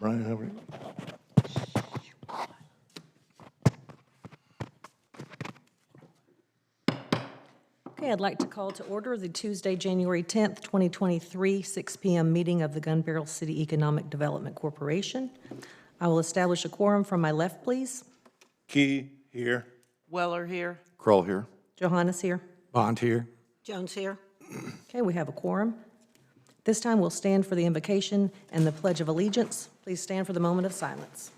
Brian, how are you? Okay, I'd like to call to order the Tuesday, January 10th, 2023, 6 p.m. meeting of the Gun Barrel City Economic Development Corporation. I will establish a quorum from my left, please. Key here. Weller here. Kroll here. Johannes here. Bond here. Jones here. Okay, we have a quorum. This time we'll stand for the invocation and the Pledge of Allegiance. Please stand for the moment of silence.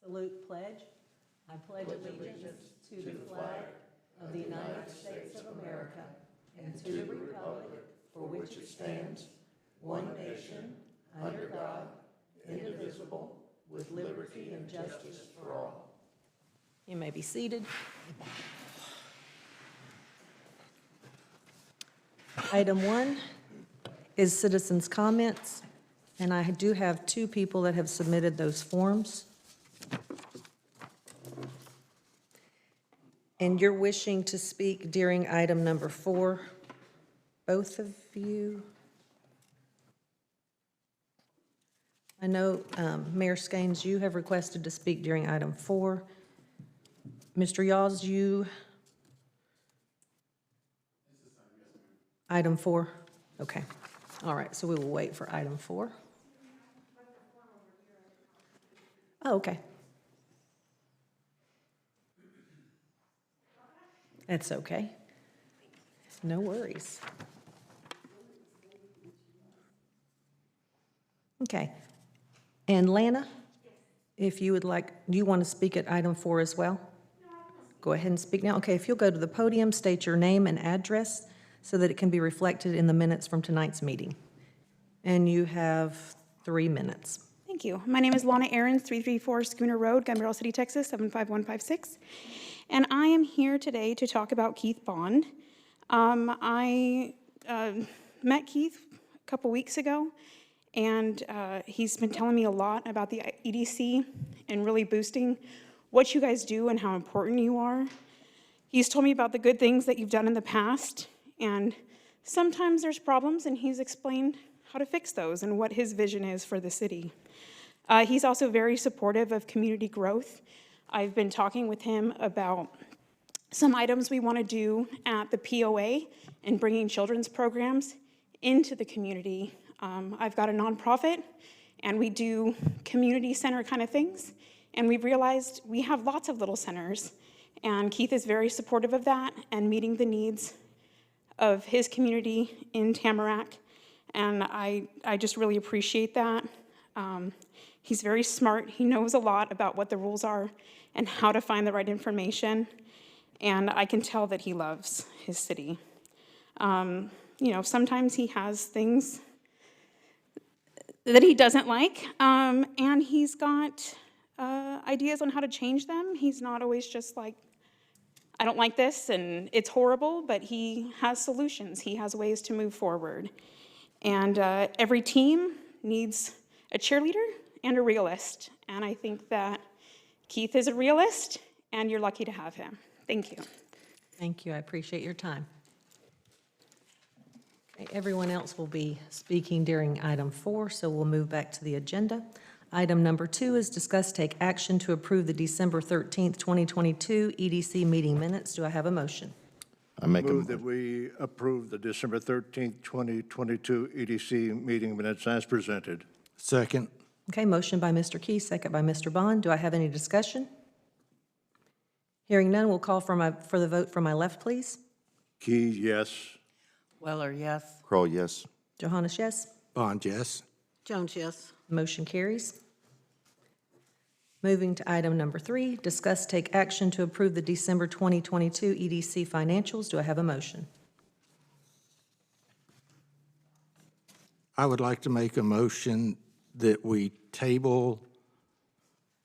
Salute, pledge. I pledge allegiance to the flag of the United States of America and to the republic for which it stands, one nation, under God, indivisible, with liberty and justice for all. You may be seated. Item 1 is citizens' comments, and I do have 2 people that have submitted those forms. And you're wishing to speak during item number 4, both of you? I know, Mayor Skanes, you have requested to speak during item 4. Mr. Yaws, you? Item 4? Okay. All right, so we will wait for item 4. Oh, okay. That's okay. No worries. Okay. And Lana, if you would like, do you want to speak at item 4 as well? Go ahead and speak now. Okay, if you'll go to the podium, state your name and address so that it can be reflected in the minutes from tonight's meeting. And you have 3 minutes. Thank you. My name is Lana Aarons, 334 Schooner Road, Gun Barrel City, Texas, 75156. And I am here today to talk about Keith Bond. I met Keith a couple weeks ago, and he's been telling me a lot about the EDC and really boosting what you guys do and how important you are. He's told me about the good things that you've done in the past, and sometimes there's problems, and he's explained how to fix those and what his vision is for the city. He's also very supportive of community growth. I've been talking with him about some items we want to do at the POA and bringing children's programs into the community. I've got a nonprofit, and we do community center kind of things, and we've realized we have lots of little centers, and Keith is very supportive of that and meeting the needs of his community in Tamarack, and I just really appreciate that. He's very smart. He knows a lot about what the rules are and how to find the right information, and I can tell that he loves his city. You know, sometimes he has things that he doesn't like, and he's got ideas on how to change them. He's not always just like, I don't like this and it's horrible, but he has solutions. He has ways to move forward. And every team needs a cheerleader and a realist. And I think that Keith is a realist, and you're lucky to have him. Thank you. Thank you. I appreciate your time. Okay, everyone else will be speaking during item 4, so we'll move back to the agenda. Item number 2 is discuss take action to approve the December 13th, 2022 EDC meeting minutes. Do I have a motion? I make Move that we approve the December 13th, 2022 EDC meeting minutes as presented. Second. Okay, motion by Mr. Key, second by Mr. Bond. Do I have any discussion? Hearing none, we'll call for the vote from my left, please. Key, yes. Weller, yes. Kroll, yes. Johannes, yes. Bond, yes. Jones, yes. Motion carries. Moving to item number 3, discuss take action to approve the December 2022 EDC financials. Do I have a motion? I would like to make a motion that we table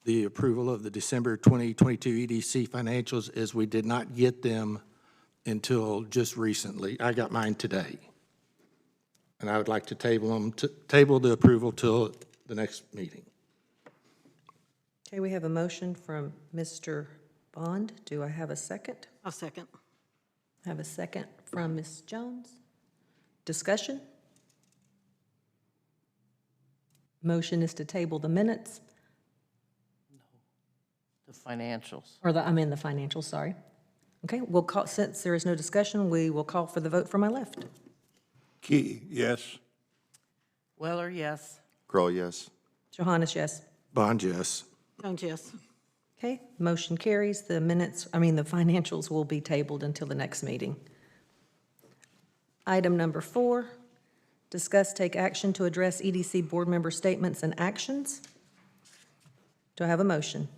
the approval of the December 2022 EDC financials, as we did not get them until just recently. I got mine today. And I would like to table the approval till the next meeting. Okay, we have a motion from Mr. Bond. Do I have a second? I'll second. I have a second from Ms. Jones. Discussion? Motion is to table the minutes, The financials. or the financials, sorry. Okay, we'll call, since there is no discussion, we will call for the vote from my left. Key, yes. Weller, yes. Kroll, yes. Johannes, yes. Bond, yes. Jones, yes. Okay, motion carries. The financials will be tabled until the next meeting. Item number 4, discuss, take action to address EDC board member statements and actions. Do I have a motion?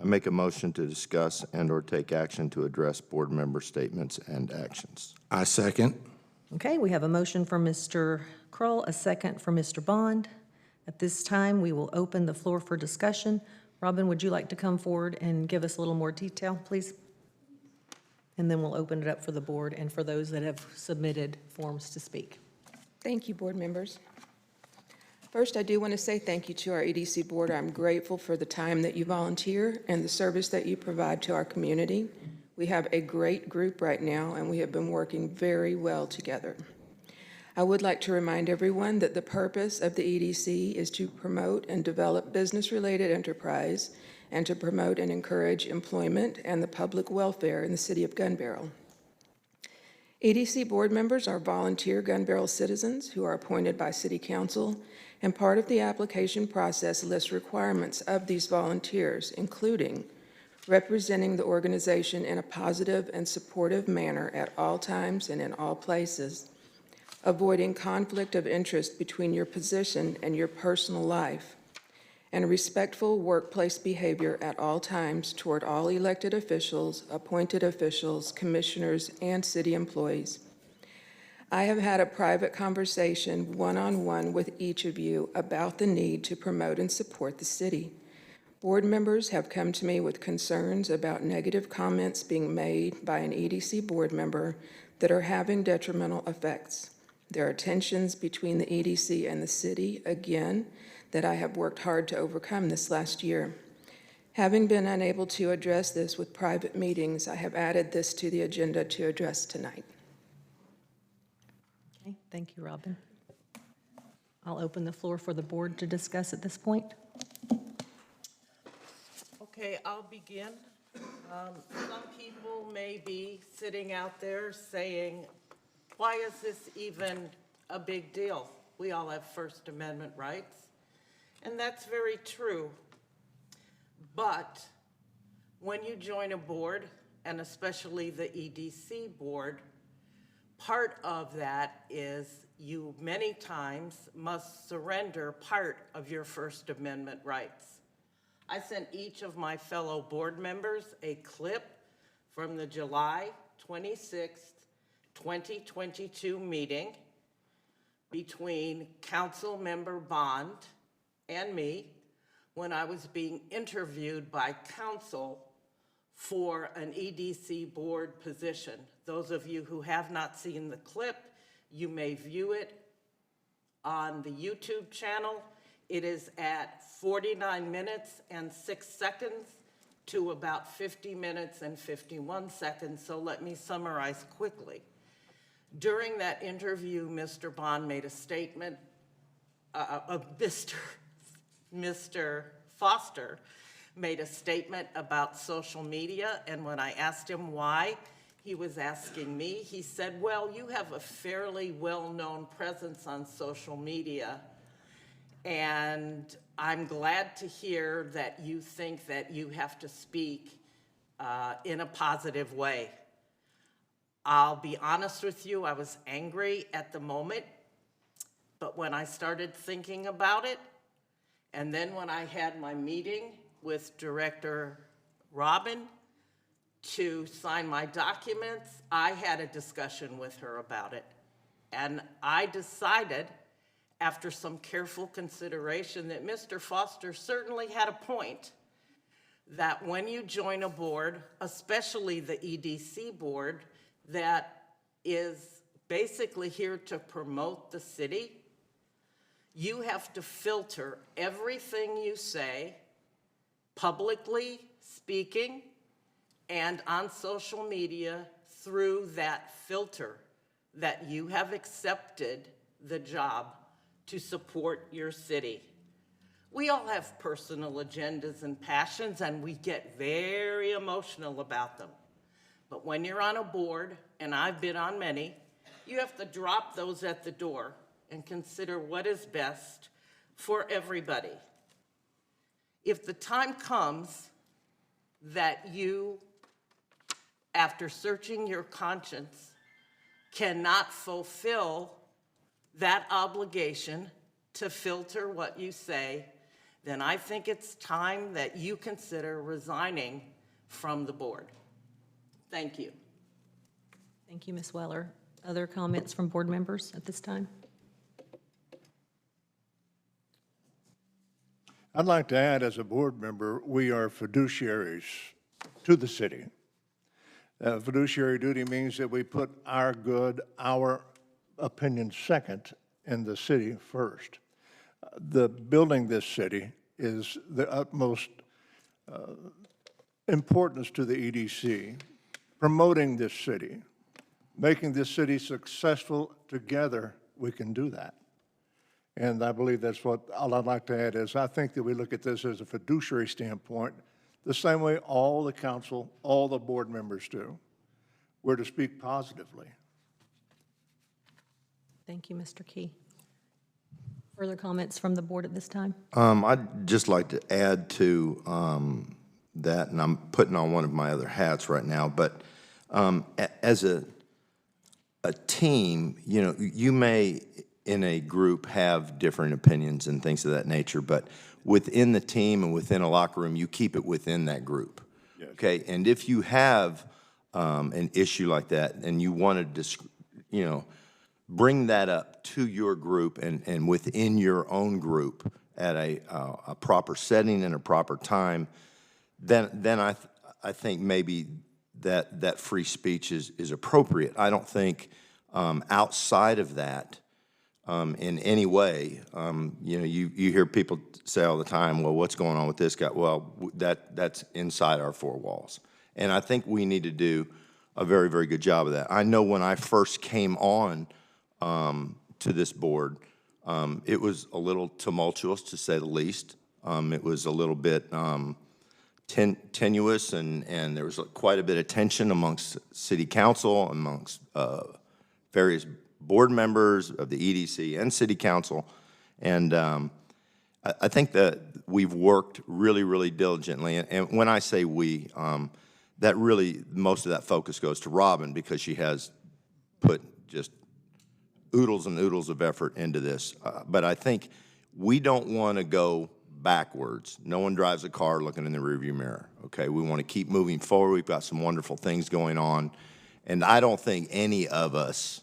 I make a motion to discuss and/or take action to address board member statements and actions. I second. Okay, we have a motion from Mr. Kroll, a second from Mr. Bond. At this time, we will open the floor for discussion. Robin, would you like to come forward and give us a little more detail, please? And then we'll open it up for the board and for those that have submitted forms to speak. Thank you, board members. First, I do want to say thank you to our EDC board. I'm grateful for the time that you volunteer and the service that you provide to our community. We have a great group right now, and we have been working very well together. I would like to remind everyone that the purpose of the EDC is to promote and develop business-related enterprise and to promote and encourage employment and the public welfare in the city of Gun Barrel. EDC board members are volunteer Gun Barrel citizens who are appointed by City Council, and part of the application process lists requirements of these volunteers, including representing the organization in a positive and supportive manner at all times and in all places, avoiding conflict of interest between your position and your personal life, and respectful workplace behavior at all times toward all elected officials, appointed officials, commissioners, and city employees. I have had a private conversation one-on-one with each of you about the need to promote and support the city. Board members have come to me with concerns about negative comments being made by an EDC board member that are having detrimental effects. There are tensions between the EDC and the city, again, that I have worked hard to overcome this last year. Having been unable to address this with private meetings, I have added this to the agenda to address tonight. Okay, thank you, Robin. I'll open the floor for the board to discuss at this point. Okay, I'll begin. Some people may be sitting out there saying, why is this even a big deal? We all have First Amendment rights. And that's very true. But when you join a board, and especially the EDC board, part of that is you many times must surrender part of your First Amendment rights. I sent each of my fellow board members a clip from the July 26th, 2022 meeting between Council Member Bond and me when I was being interviewed by council for an EDC board position. Those of you who have not seen the clip, you may view it on the YouTube channel. It is at 49 minutes and 6 seconds to about 50 minutes and 51 seconds, so let me summarize quickly. During that interview, Mr. Bond made a statement, Mr. Foster made a statement about social media, and when I asked him why he was asking me, he said, well, you have a fairly well-known presence on social media, and I'm glad to hear that you think that you have to speak in a positive way. I'll be honest with you, I was angry at the moment, but when I started thinking about it, and then when I had my meeting with Director Robin to sign my documents, I had a discussion with her about it. And I decided, after some careful consideration, that Mr. Foster certainly had a point, that when you join a board, especially the EDC board, that is basically here to promote the city, you have to filter everything you say publicly speaking and on social media through that filter that you have accepted the job to support your city. We all have personal agendas and passions, and we get very emotional about them. But when you're on a board, and I've been on many, you have to drop those at the door and consider what is best for everybody. If the time comes that you, after searching your conscience, cannot fulfill that obligation to filter what you say, then I think it's time that you consider resigning from the board. Thank you. Thank you, Ms. Weller. Other comments from board members at this time? I'd like to add, as a board member, we are fiduciaries to the city. Fiduciary duty means that we put our good, our opinion second, and the city first. The building this city is the utmost importance to the EDC. Promoting this city, making this city successful together, we can do that. And I believe that's what all I'd like to add is I think that we look at this as a fiduciary standpoint, the same way all the council, all the board members do. We're to speak positively. Thank you, Mr. Key. Further comments from the board at this time? I'd just like to add to that, and I'm putting on one of my other hats right now, but as a team, you know, you may in a group have different opinions and things of that nature, but within the team and within a locker room, you keep it within that group. Yes. Okay, and if you have an issue like that and you want to, you know, bring that up to your group and within your own group at a proper setting and a proper time, then I think maybe that free speech is appropriate. I don't think outside of that in any way, you know, you hear people say all the time, well, what's going on with this guy? Well, that's inside our four walls. And I think we need to do a very, very good job of that. I know when I first came on to this board, it was a little tumultuous, to say the least. It was a little bit tenuous, and there was quite a bit of tension amongst city council, amongst various board members of the EDC and city council. And I think that we've worked really, really diligently. And when I say we, that really, most of that focus goes to Robin, because she has put just oodles and oodles of effort into this. But I think we don't want to go backwards. No one drives a car looking in the rearview mirror, okay? We want to keep moving forward. We've got some wonderful things going on. And I don't think any of us,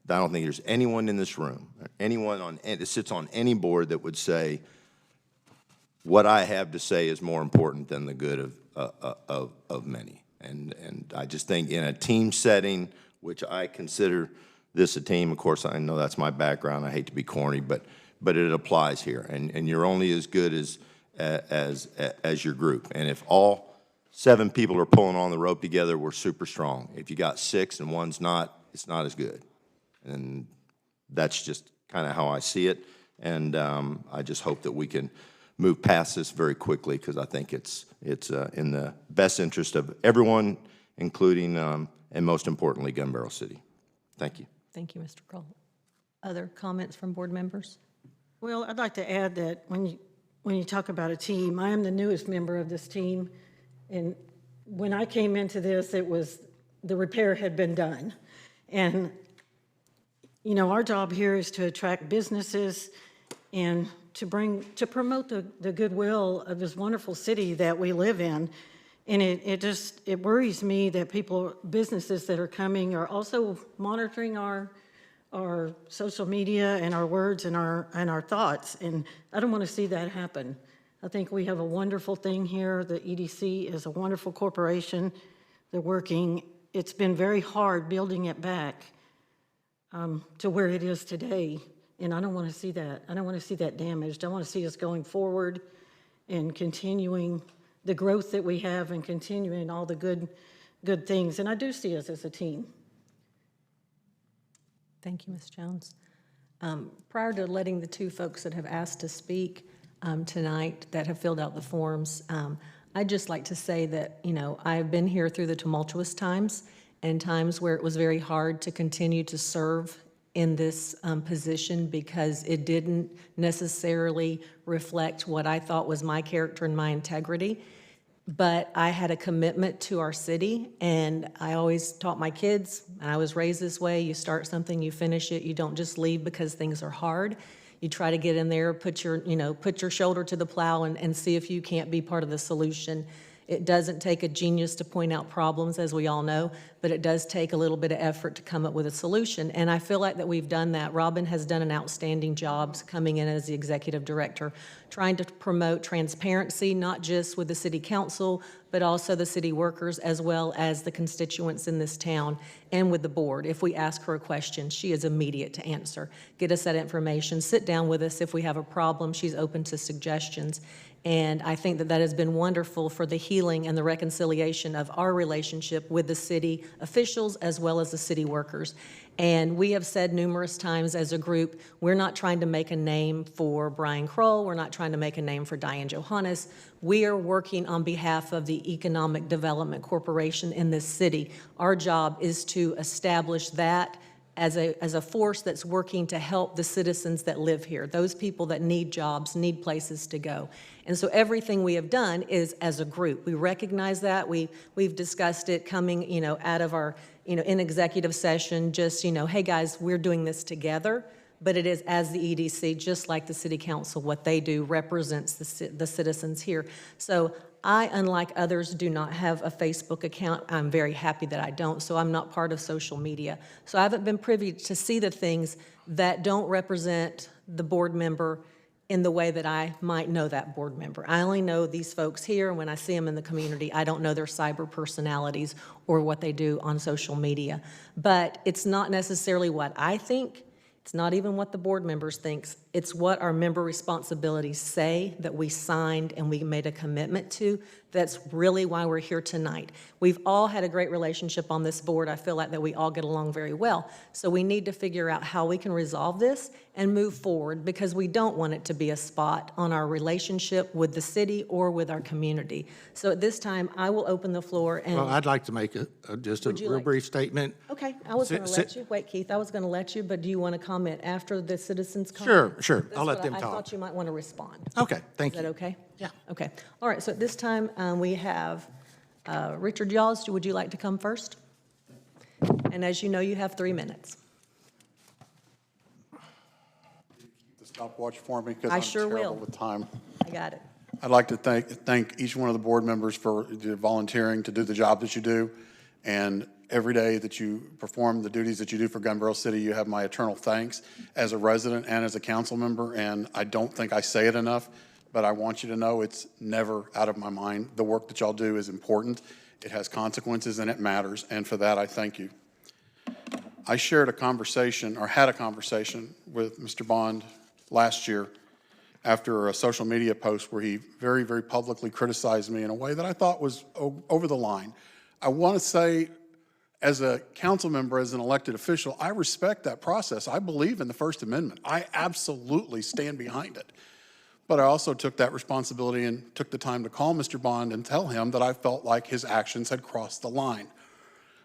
I don't think there's anyone in this room, anyone that sits on any board that would say, what I have to say is more important than the good of many. And I just think in a team setting, which I consider this a team, of course, I know that's my background. I hate to be corny, but it applies here. And you're only as good as your group. And if all 7 people are pulling on the rope together, we're super strong. If you got 6 and one's not, it's not as good. And that's just kind of how I see it. And I just hope that we can move past this very quickly, because I think it's in the best interest of everyone, including, and most importantly, Gun Barrel City. Thank you. Thank you, Mr. Kroll. Other comments from board members? Well, I'd like to add that when you talk about a team, I am the newest member of this team. And when I came into this, it was the repair had been done. And, you know, our job here is to attract businesses and to promote the goodwill of this wonderful city that we live in. And it worries me that businesses that are coming are also monitoring our social media and our words and our thoughts. And I don't want to see that happen. I think we have a wonderful thing here. The EDC is a wonderful corporation. They're working. It's been very hard building it back to where it is today. And I don't want to see that. I don't want to see that damaged. I want to see us going forward and continuing the growth that we have and continuing all the good things. And I do see us as a team. Thank you, Ms. Jones. Prior to letting the two folks that have asked to speak tonight that have filled out the forms, I'd just like to say that, you know, I've been here through the tumultuous times and times where it was very hard to continue to serve in this position because it didn't necessarily reflect what I thought was my character and my integrity. But I had a commitment to our city, and I always taught my kids, and I was raised this way, you start something, you finish it, you don't just leave because things are hard. You try to get in there, put your shoulder to the plow and see if you can't be part of the solution. It doesn't take a genius to point out problems, as we all know, but it does take a little bit of effort to come up with a solution. And I feel like that we've done that. Robin has done an outstanding job coming in as the executive director, trying to promote transparency, not just with the city council, but also the city workers, as well as the constituents in this town and with the board. If we ask her a question, she is immediate to answer. Get us that information, sit down with us if we have a problem. She's open to suggestions. And I think that that has been wonderful for the healing and the reconciliation of our relationship with the city officials as well as the city workers. And we have said numerous times as a group, we're not trying to make a name for Brian Kroll. We're not trying to make a name for Diane Johannes. We are working on behalf of the Economic Development Corporation in this city. Our job is to establish that as a force that's working to help the citizens that live here, those people that need jobs, need places to go. And so everything we have done is as a group. We recognize that. We've discussed it coming, out of our, in executive session, just, hey guys, we're doing this together. But it is as the EDC, just like the city council, what they do represents the citizens here. So I, unlike others, do not have a Facebook account. I'm very happy that I don't, so I'm not part of social media. So I haven't been privy to see the things that don't represent the board member in the way that I might know that board member. I only know these folks here, and when I see them in the community, I don't know their cyber personalities or what they do on social media. But it's not necessarily what I think. It's not even what the board members think. It's what our member responsibilities say that we signed and we made a commitment to. That's really why we're here tonight. We've all had a great relationship on this board. I feel like that we all get along very well. So we need to figure out how we can resolve this and move forward, because we don't want it to be a spot on our relationship with the city or with our community. So at this time, I will open the floor and... Well, I'd like to make just a real brief statement. Okay, I was going to let you. Wait, Keith, I was going to let you, but do you want to comment after the citizens comment? Sure. I'll let them I talk. thought you might want to respond. Okay, thank Is that you. okay? Yeah. Okay. All right, so at this time, we have Richard Yaws. Would you like to come first? And as you know, you have 3 minutes. The stopwatch for me, because I I'm sure terrible will. with time. I got it. I'd like to thank each one of the board members for volunteering to do the job that you do. And every day that you perform the duties that you do for Gun Barrel City, you have my eternal thanks as a resident and as a council member. And I don't think I say it enough, but I want you to know it's never out of my mind. The work that y'all do is important. It has consequences and it matters. And for that, I thank you. I had a conversation with Mr. Bond last year after a social media post where he very, very publicly criticized me in a way that I thought was over the line. I want to say, as a council member, as an elected official, I respect that process. I believe in the First Amendment. I absolutely stand behind it. But I also took that responsibility and took the time to call Mr. Bond and tell him that I felt like his actions had crossed the line.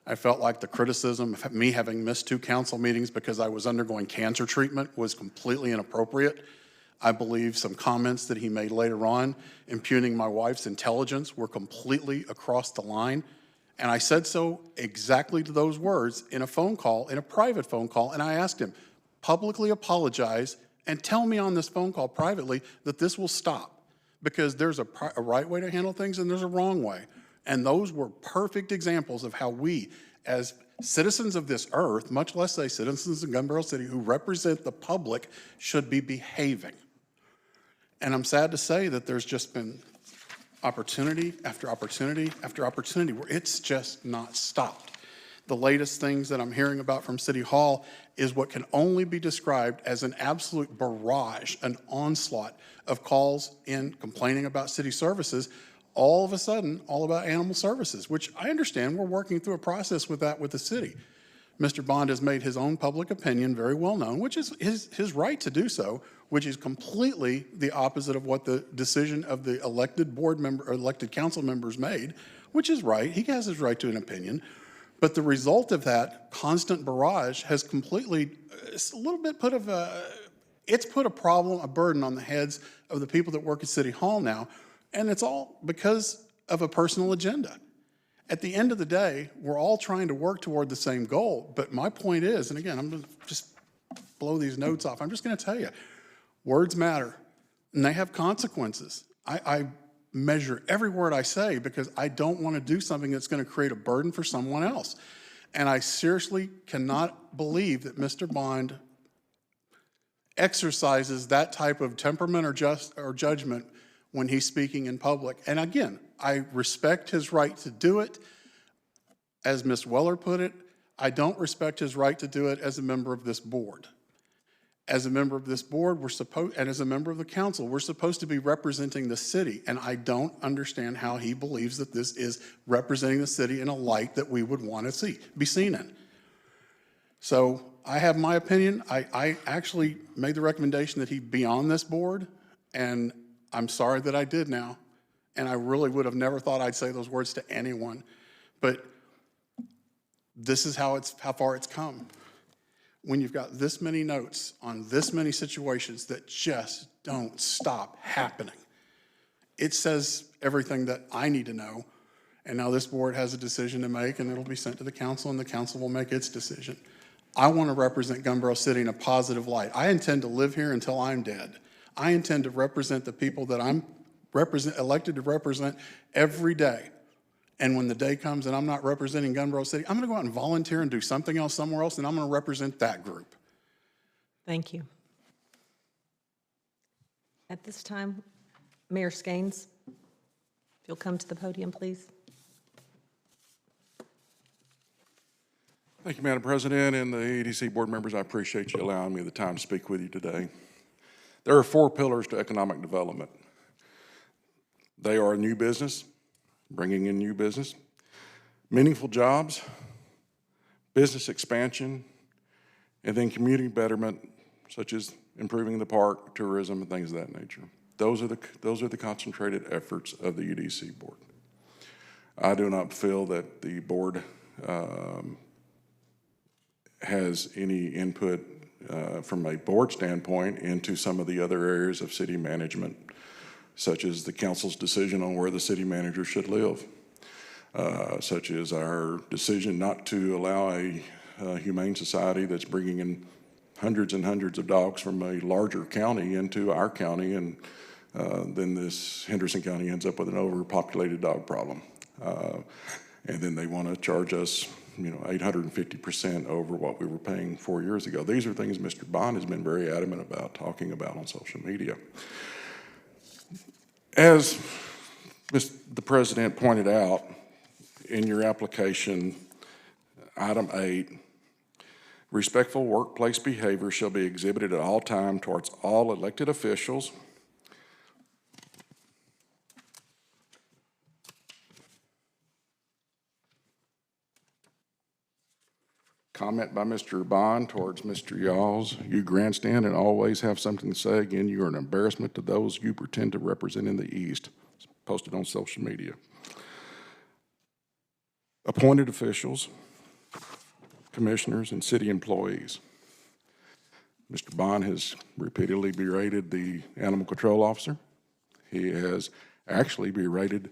I felt like the criticism of me having missed 2 council meetings because I was undergoing cancer treatment was completely inappropriate. I believe some comments that he made later on impugning my wife's intelligence were completely across the line. And I said so exactly to those words in a phone call, in a private phone call, and I asked him, publicly apologize and tell me on this phone call privately that this will stop, because there's a right way to handle things and there's a wrong way. And those were perfect examples of how we, as citizens of this earth, much less say citizens of Gun Barrel City who represent the public, should be behaving. And I'm sad to say that there's just been opportunity after opportunity after opportunity where it's just not stopped. The latest things that I'm hearing about from City Hall is what can only be described as an absolute barrage, an onslaught of calls in complaining about city services, all of a sudden all about animal services, which I understand we're working through a process with that with the city. Mr. Bond has made his own public opinion very well known, which is his right to do so, which is completely the opposite of what the decision of the elected board member, or elected council members made, which is right. He has his right to an opinion. But the result of that constant barrage has completely, it's a little bit it's put a problem, a burden on the heads of the people that work at City Hall now. And it's all because of a personal agenda. At the end of the day, we're all trying to work toward the same goal. But my point is, and again, I'm going to just blow these notes off. I'm just going to tell you, words matter, and they have consequences. I measure every word I say because I don't want to do something that's going to create a burden for someone else. And I seriously cannot believe that Mr. Bond exercises that type of temperament or judgment when he's speaking in public. And again, I respect his right to do it. As Ms. Weller put it, I don't respect his right to do it as a member of this board. As a member of this board, and as a member of the council, we're supposed to be representing the city, and I don't understand how he believes that this is representing the city in a light that we would want to be seen in. So I have my opinion. I actually made the recommendation that he be on this board, and I'm sorry that I did now. And I really would have never thought I'd say those words to anyone. But this is how far it's come. When you've got this many notes on this many situations that just don't stop happening, it says everything that I need to know. And now this board has a decision to make, and it'll be sent to the council, and the council will make its decision. I want to represent Gumbel City in a positive light. I intend to live here until I'm dead. I intend to represent the people that I'm elected to represent every day. And when the day comes and I'm not representing Gumbel City, I'm going to go out and volunteer and do something else somewhere else, and I'm going to represent that group. Thank you. At this time, Mayor Skanes, if you'll come to the podium, please. Thank you, Madam President, and the EDC board members. I appreciate you allowing me the time to speak with you today. There are 4 pillars to economic development. They are new business, bringing in new business, meaningful jobs, business expansion, and then community betterment, such as improving the park, tourism, and things of that nature. Those are the concentrated efforts of the EDC board. I do not feel that the board has any input from a board standpoint into some of the other areas of city management, such as the council's decision on where the city manager should live, such as our decision not to allow a humane society that's bringing in hundreds and hundreds of dogs from a larger county into our county, and then this Henderson County ends up with an overpopulated dog problem. And then they want to charge us 850% over what we were paying 4 years ago. These are things Mr. Bond has been very adamant about talking about on social media. As the President pointed out in your application, item 8, respectful workplace behavior shall be exhibited at all times towards all elected officials, comment by Mr. Bond towards Mr. Yawls. You grandstand and always have something to say. Again, you are an embarrassment to those you pretend to represent in the East. It's posted on social media. Appointed officials, commissioners, and city employees. Mr. Bond has repeatedly berated the animal control officer. He has actually berated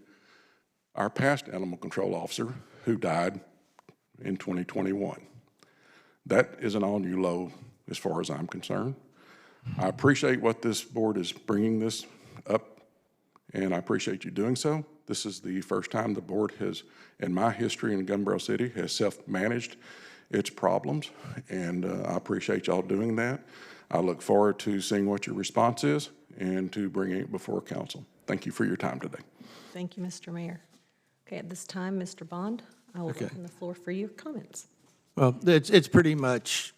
our past animal control officer who died in 2021. That is an all-new low as far as I'm concerned. I appreciate what this board is bringing this up, and I appreciate you doing so. This is the first time the board has, in my history in Gumbel City, has self-managed its problems, and I appreciate y'all doing that. I look forward to seeing what your response is and to bringing it before council. Thank you for your time today. Thank you, Mr. Mayor. Okay, at this time, Mr. Bond, I will open the floor for your comments. Well, it's pretty much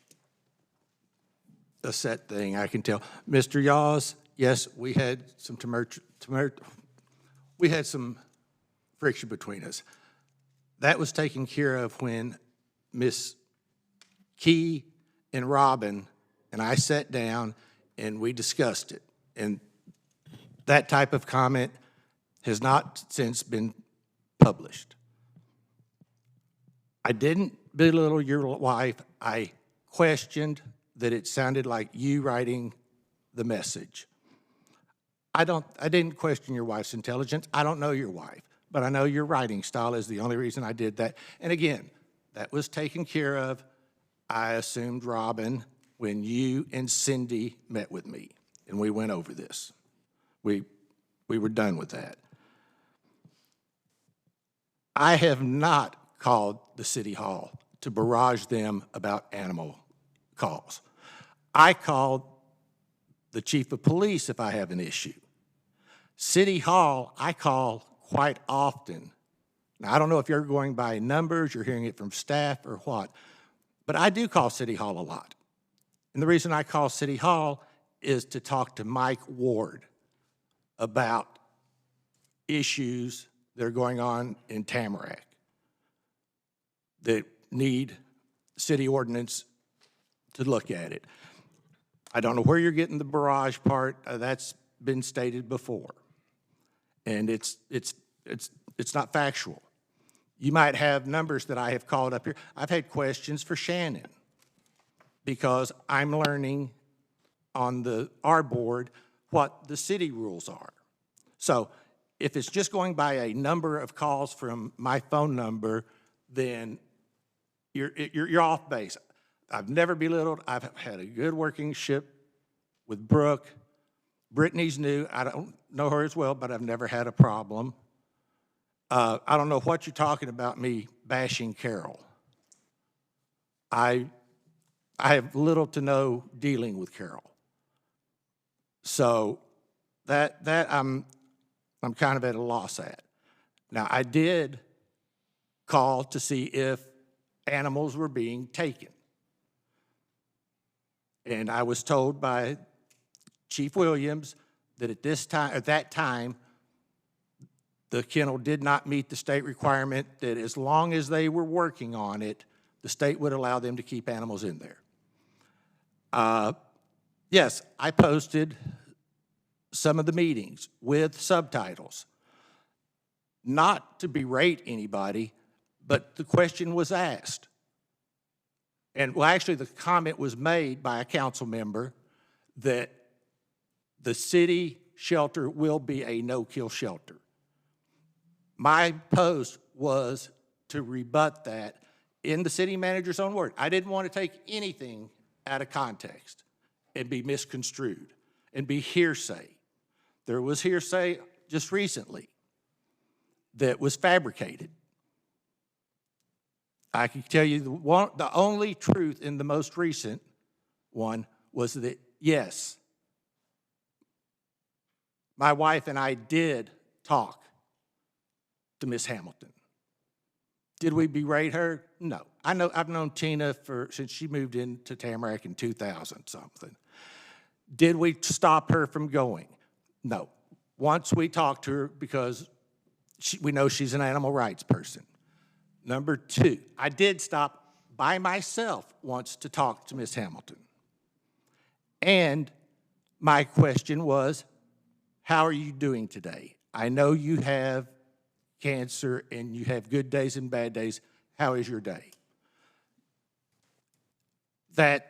a set thing, I can tell. Mr. Yaws, yes, we had some friction between us. That was taken care of when Miss Key and Robin and I sat down and we discussed it. And that type of comment has not since been published. I didn't belittle your wife. I questioned that it sounded like you writing the message. I didn't question your wife's intelligence. I don't know your wife, but I know your writing style is the only reason I did that. And again, that was taken care of, I assumed, Robin, when you and Cindy met with me and we went over this. We were done with that. I have not called the city hall to barrage them about animal calls. I called the chief of police if I have an issue. City hall, I call quite often. Now, I don't know if you're going by numbers, you're hearing it from staff or what, but I do call City Hall a lot. And the reason I call City Hall is to talk to Mike Ward about issues that are going on in Tamarack that need city ordinance to look at it. I don't know where you're getting the barrage part. That's been stated before. And it's not factual. You might have numbers that I have called up here. I've had questions for Shannon because I'm learning on our board what the city rules are. So if it's just going by a number of calls from my phone number, then you're off base. I've never belittled. I've had a good working ship with Brooke. Brittany's new. I don't know her as well, but I've never had a problem. I don't know what you're talking about me bashing Carol. I have little to no dealing with Carol. So that I'm kind of at a loss at. Now, I did call to see if animals were being taken. And I was told by Chief Williams that at that time, the kennel did not meet the state requirement that as long as they were working on it, the state would allow them to keep animals in there. Yes, I posted some of the meetings with subtitles, not to berate anybody, but the question was asked. And well, actually the comment was made by a council member that the city shelter will be a no-kill shelter. My post was to rebut that in the city manager's own word. I didn't want to take anything out of context and be misconstrued and be hearsay. There was hearsay just recently that was fabricated. I can tell you the only truth in the most recent one was that, yes, my wife and I did talk to Miss Hamilton. Did we berate her? No. I've known Tina since she moved into Tamarack in 2000 something. Did we stop her from going? No. Once we talked to her because we know she's an animal rights person. Number two, I did stop by myself once to talk to Miss Hamilton. And my question was, how are you doing today? I know you have cancer and you have good days and bad days. How is your day? That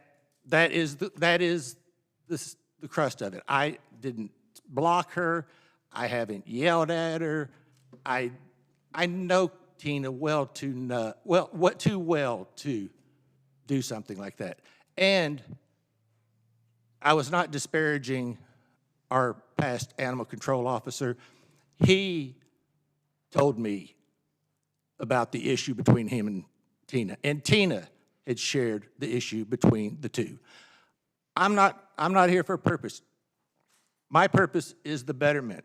is the crust of it. I didn't block her. I haven't yelled at her. I know Tina too well to do something like that. And I was not disparaging our past animal control officer. He told me about the issue between him and Tina had shared the issue between the two. I'm not here for a purpose. My purpose is the betterment.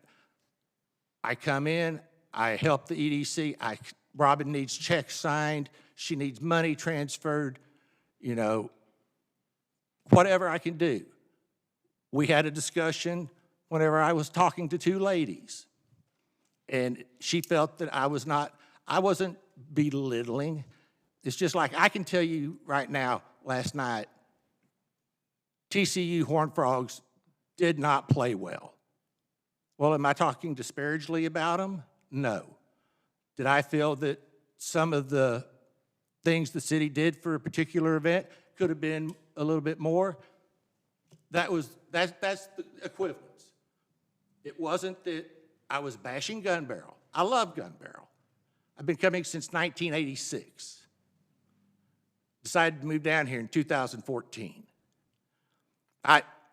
I come in, I help the EDC. Robin needs checks signed. She needs money transferred. Whatever I can do. We had a discussion whenever I was talking to two ladies. And she felt that I wasn't belittling. It's just like, I can tell you right now, last night, TCU Horned Frogs did not play well. Well, am I talking disparagingly about them? No. Did I feel that some of the things the city did for a particular event could have been a little bit more? That's the equivalence. It wasn't that I was bashing Gun Barrel. I love Gun Barrel. I've been coming since 1986. Decided to move down here in 2014.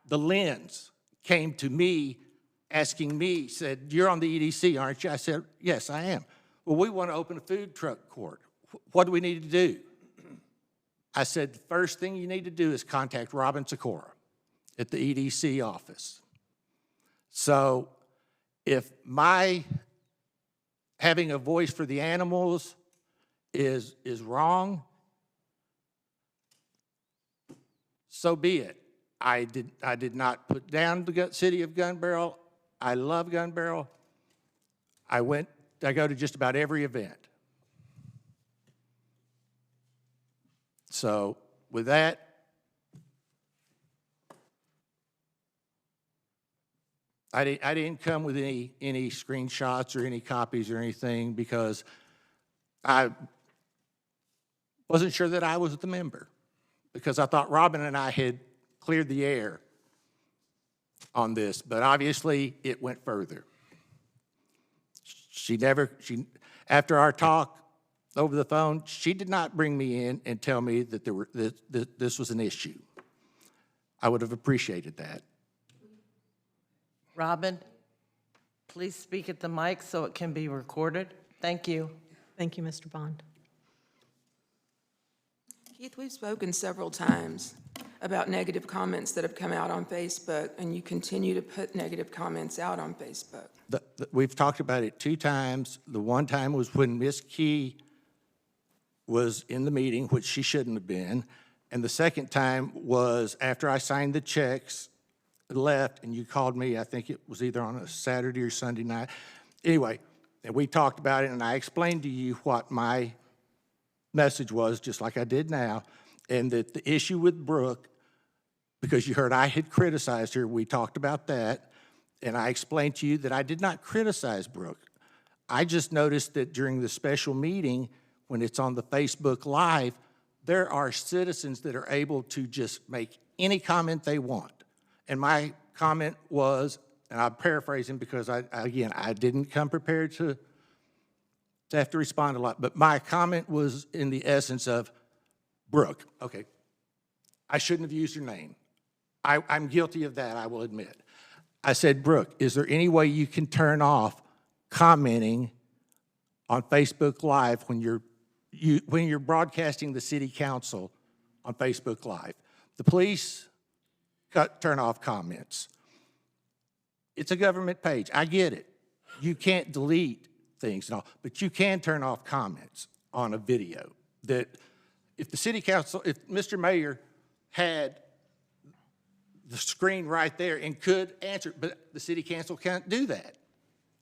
The Lens came to me asking me, said, "You're on the EDC, aren't you?" I said, "Yes, I am." "Well, we want to open a food truck court. What do we need to do?" I said, "The first thing you need to do is contact Robin Sikora at the EDC office." So if my having a voice for the animals is wrong, so be it. I did not put down the city of Gun Barrel. I love Gun Barrel. I go to just about every event. So with that, I didn't come with any screenshots or any copies or anything because I wasn't sure that I was the member, because I thought Robin and I had cleared the air on this, but obviously it went further. After our talk over the phone, she did not bring me in and tell me that that this was an issue. I would have appreciated that. Robin, please speak at the mic so it can be recorded. Thank you. Thank you, Mr. Bond. Keith, we've spoken several times about negative comments that have come out on Facebook, and you continue to put negative comments out on Facebook. We've talked about it 2 times. The one time was when Miss Key was in the meeting, which she shouldn't have been. And the second time was after I signed the checks, left, and you called me. I think it was either on a Saturday or Sunday night. Anyway, and we talked about it, and I explained to you what my message was, just like I did now, and that the issue with Brooke, because you heard I had criticized her, we talked about that, and I explained to you that I did not criticize Brooke. I just noticed that during the special meeting, when it's on the Facebook Live, there are citizens that are able to just make any comment they want. And my comment was, and I'm paraphrasing because I didn't come prepared to have to respond a lot, but my comment was in the essence of, Brooke, okay, I shouldn't have used your name. I'm guilty of that, I will admit. I said, Brooke, is there any way you can turn off commenting on Facebook Live when you're broadcasting the city council on Facebook Live? The police turn off comments. It's a government page. I get it. You can't delete things and all, but you can turn off comments on a video. That if the city council, if Mr. Mayor had the screen right there and could answer, but the city council can't do that.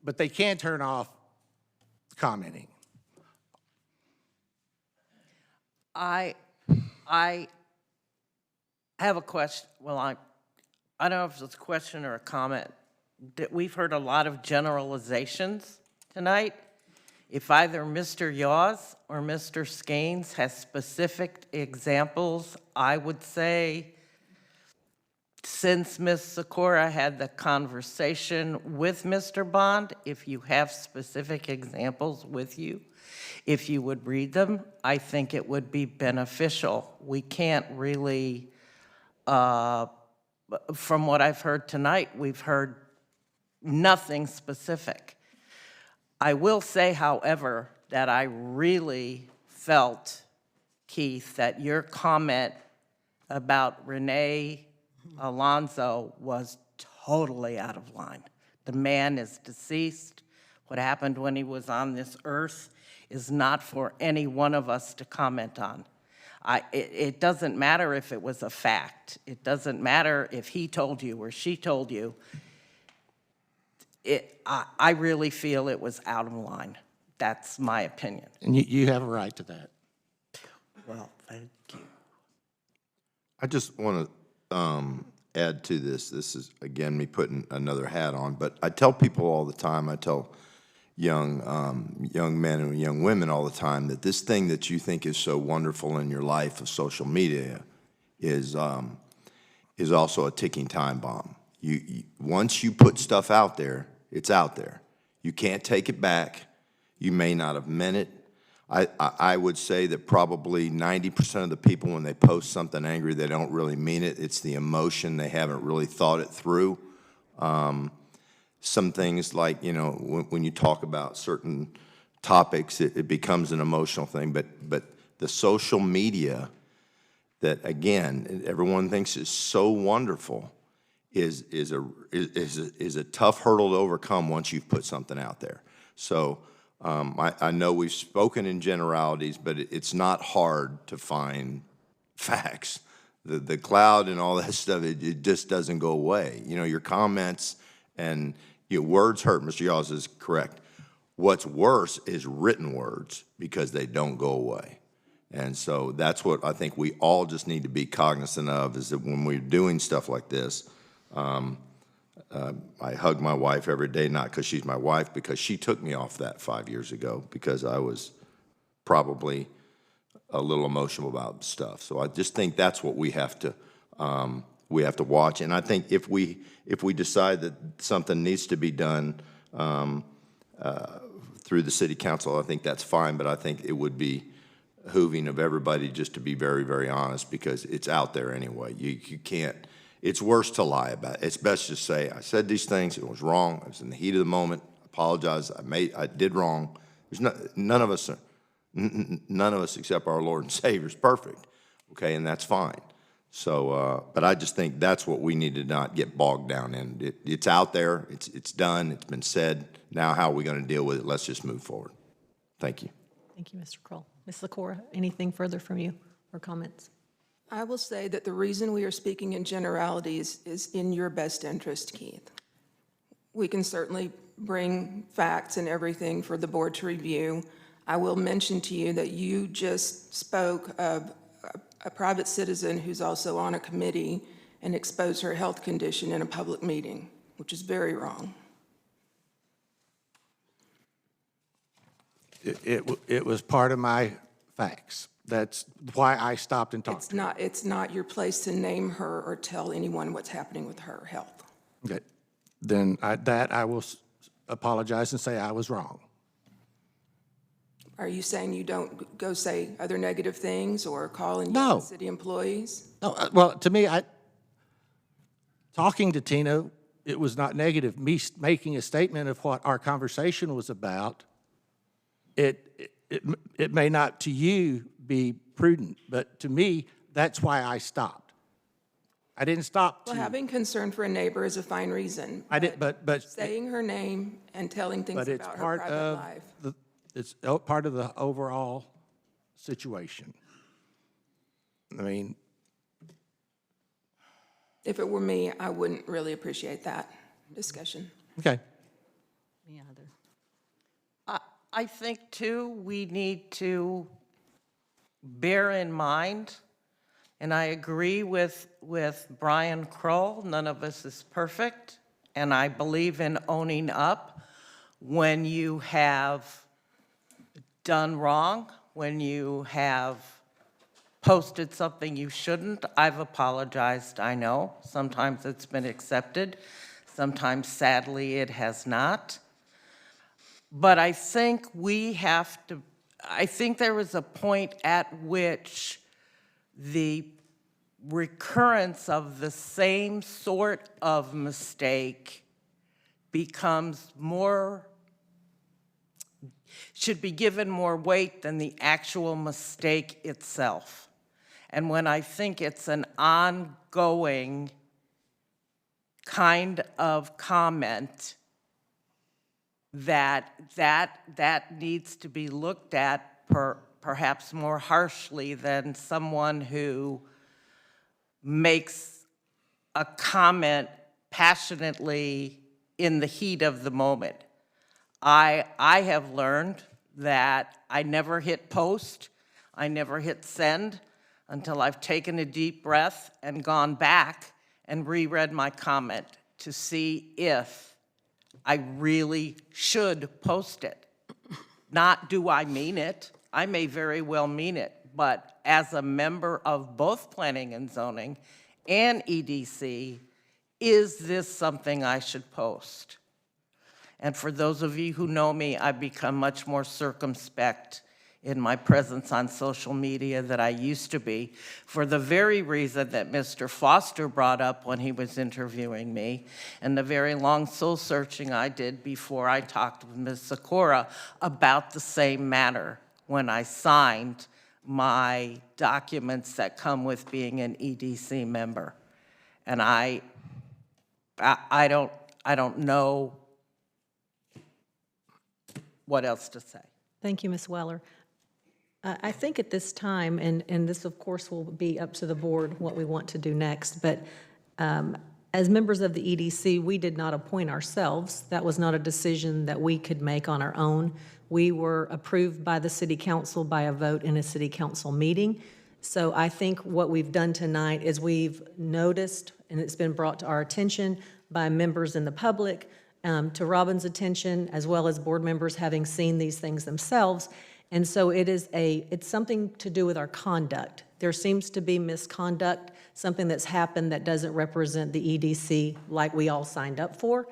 But they can turn off commenting. I have a question. Well, I don't know if it's a question or a comment. We've heard a lot of generalizations tonight. If either Mr. Yaws or Mr. Skanes has specific examples, I would say, since Ms. Sikora had the conversation with Mr. Bond, if you have specific examples with you, if you would read them, I think it would be beneficial. We can't really, from what I've heard tonight, we've heard nothing specific. I will say, however, that I really felt, Keith, that your comment about Renee Alonso was totally out of line. The man is deceased. What happened when he was on this earth is not for any one of us to comment on. It doesn't matter if it was a fact. It doesn't matter if he told you or she told you. I really feel it was out of line. That's my opinion. And you have a right to that. Well, thank you. I just want to add to this. This is, again, me putting another hat on, but I tell people all the time, I tell young men and young women all the time that this thing that you think is so wonderful in your life of social media is also a ticking time bomb. Once you put stuff out there, it's out there. You can't take it back. You may not have meant it. I would say that probably 90% of the people, when they post something angry, they don't really mean it. It's the emotion. They haven't really thought it through. Some things like, you know, when you talk about certain topics, it becomes an emotional thing. But the social media that, again, everyone thinks is so wonderful is a tough hurdle to overcome once you've put something out there. So I know we've spoken in generalities, but it's not hard to find facts. The cloud and all that stuff, it just doesn't go away. You know, your comments and your words hurt. Mr. Yaws is correct. What's worse is written words because they don't go away. And so that's what I think we all just need to be cognizant of, is that when we're doing stuff like this, I hug my wife every day, not because she's my wife, because she took me off that 5 years ago because I was probably a little emotional about stuff. So I just think that's what we have to watch. And I think if we decide that something needs to be done through the city council, I think that's fine. But I think it would be behooving of everybody just to be very, very honest, because it's out there anyway. You can't. It's worse to lie about it. It's best to say, I said these things, it was wrong, I was in the heat of the moment, I apologize, I did wrong. There's none of us except our Lord and Savior is perfect, okay, and that's fine. So, but I just think that's what we need to not get bogged down in. It's out there, it's done, it's been said. Now how are we going to deal with it? Let's just move forward. Thank you. Thank you, Mr. Kroll. Ms. LaCour, anything further from you or comments? I will say that the reason we are speaking in generalities is in your best interest, Keith. We can certainly bring facts and everything for the board to review. I will mention to you that you just spoke of a private citizen who's also on a committee and exposed her health condition in a public meeting, which is very wrong. It was part of my facts. That's why I stopped and talked to her. It's not your place to name her or tell anyone what's happening with her health. Okay. Then I will apologize and say I was wrong. Are you saying you don't go say other negative things or call and No. yell at city employees? No, well, to me, talking to Tina, it was not negative. Me making a statement of what our conversation was about, it may not to you be prudent, but to me, that's why I stopped. I didn't stop to. Well, having concern for a neighbor is a fine reason. I did, but Saying her name and telling things but it's about her part private of life. it's part of the overall situation. I mean, If it were me, I wouldn't really appreciate that discussion. okay. Any other? I think, too, we need to bear in mind, and I agree with Brian Kroll, none of us is perfect, and I believe in owning up when you have done wrong, when you have posted something you shouldn't. I've apologized, I know. Sometimes it's been accepted. Sometimes, sadly, it has not. But I think I think there was a point at which the recurrence of the same sort of mistake should be given more weight than the actual mistake itself. And when I think it's an ongoing kind of comment, that needs to be looked at perhaps more harshly than someone who makes a comment passionately in the heat of the moment. I have learned that I never hit post, I never hit send until I've taken a deep breath and gone back and reread my comment to see if I really should post it. Not do I mean it, I may very well mean it, but as a member of both Planning and Zoning and EDC, is this something I should post? And for those of you who know me, I've become much more circumspect in my presence on social media than I used to be, for the very reason that Mr. Foster brought up when he was interviewing me, and the very long soul searching I did before I talked with Ms. Sikora about the same matter when I signed my documents that come with being an EDC member. And I don't know what else to say. Thank you, Ms. Weller. I think at this time, and this of course will be up to the board what we want to do next, but as members of the EDC, we did not appoint ourselves. That was not a decision that we could make on our own. We were approved by the city council by a vote in a city council meeting. So I think what we've done tonight is we've noticed, and it's been brought to our attention by members in the public, to Robin's attention, as well as board members having seen these things themselves. And so it's something to do with our conduct. There seems to be misconduct, something that's happened that doesn't represent the EDC like we all signed up for.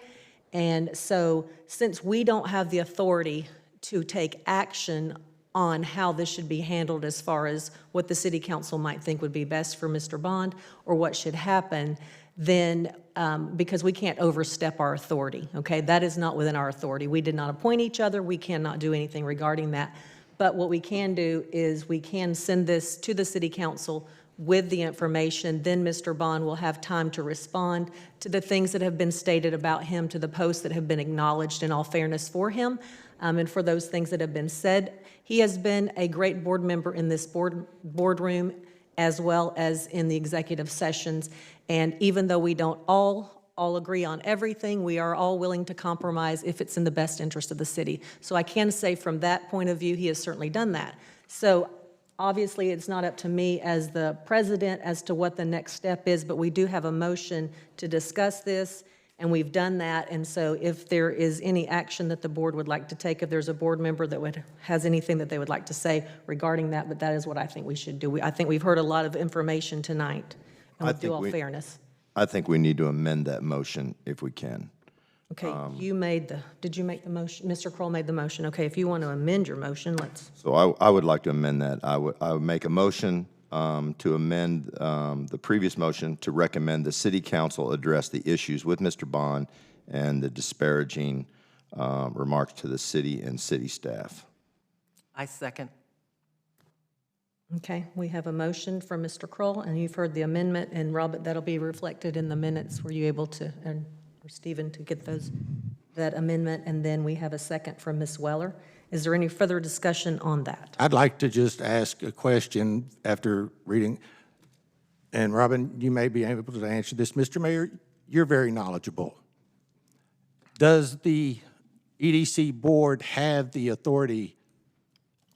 And so since we don't have the authority to take action on how this should be handled as far as what the city council might think would be best for Mr. Bond or what should happen, then because we can't overstep our authority, okay? That is not within our authority. We did not appoint each other. We cannot do anything regarding that. But what we can do is we can send this to the city council with the information. Then Mr. Bond will have time to respond to the things that have been stated about him, to the posts that have been acknowledged in all fairness for him, and for those things that have been said. He has been a great board member in this boardroom as well as in the executive sessions. And even though we don't all agree on everything, we are all willing to compromise if it's in the best interest of the city. So I can say from that point of view, he has certainly done that. So obviously, it's not up to me as the president as to what the next step is, but we do have a motion to discuss this, and we've done that. And so if there is any action that the board would like to take, if there's a board member that has anything that they would like to say regarding that, but that is what I think we should do. I think we've heard a lot of information tonight, and with due all fairness. I think we need to amend that motion if we can. Okay, did you make the motion? Mr. Kroll made the motion. Okay, if you want to amend your motion, let's. So I would like to amend that. I would make a motion to amend the previous motion to recommend the city council address the issues with Mr. Bond and the disparaging remarks to the city and city staff. I second. Okay, we have a motion from Mr. Kroll, and you've heard the amendment, and Robert, that'll be reflected in the minutes. Were you able to, or Stephen, to get that amendment? And then we have a second from Ms. Weller. Is there any further discussion on that? I'd like to just ask a question after reading, and Robin, you may be able to answer this. Mr. Mayor, you're very knowledgeable. Does the EDC board have the authority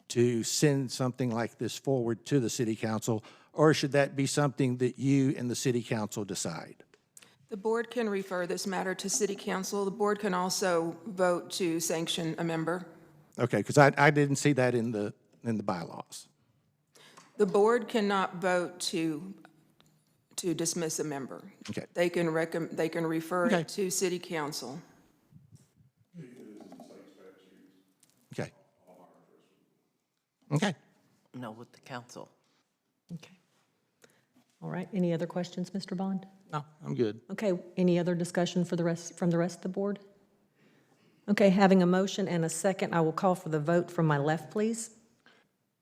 to send something like this forward to the city council, or should that be something that you and the city council decide? The board can refer this matter to city council. The board can also vote to sanction a member. Okay, because I didn't see that in the bylaws. The board cannot vote to dismiss a member. Okay. They can refer Okay. it to city council. Okay. Okay. No, with the council. Okay. All right, any other questions, Mr. Bond? No, I'm good. Okay, any other discussion from the rest of the board? Okay, having a motion and a second, I will call for the vote from my left, please.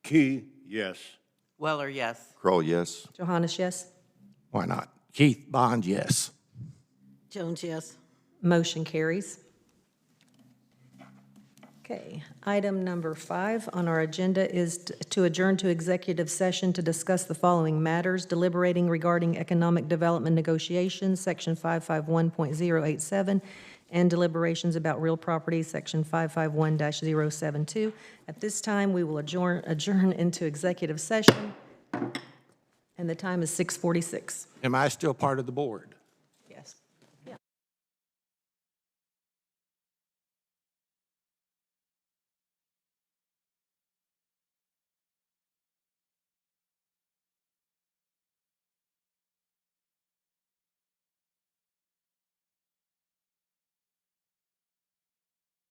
Key, yes. Weller, yes. Kroll, yes. Johannes, yes? Why not? Keith Bond, yes. Jones, yes. Motion carries. Okay, item number 5 on our agenda is to adjourn to executive session to discuss the following matters: deliberating regarding economic development negotiations, section 551.087, and deliberations about real property, Section 551-072. At this time, we will adjourn into executive session, and the time is 6:46. Am I still part of the board?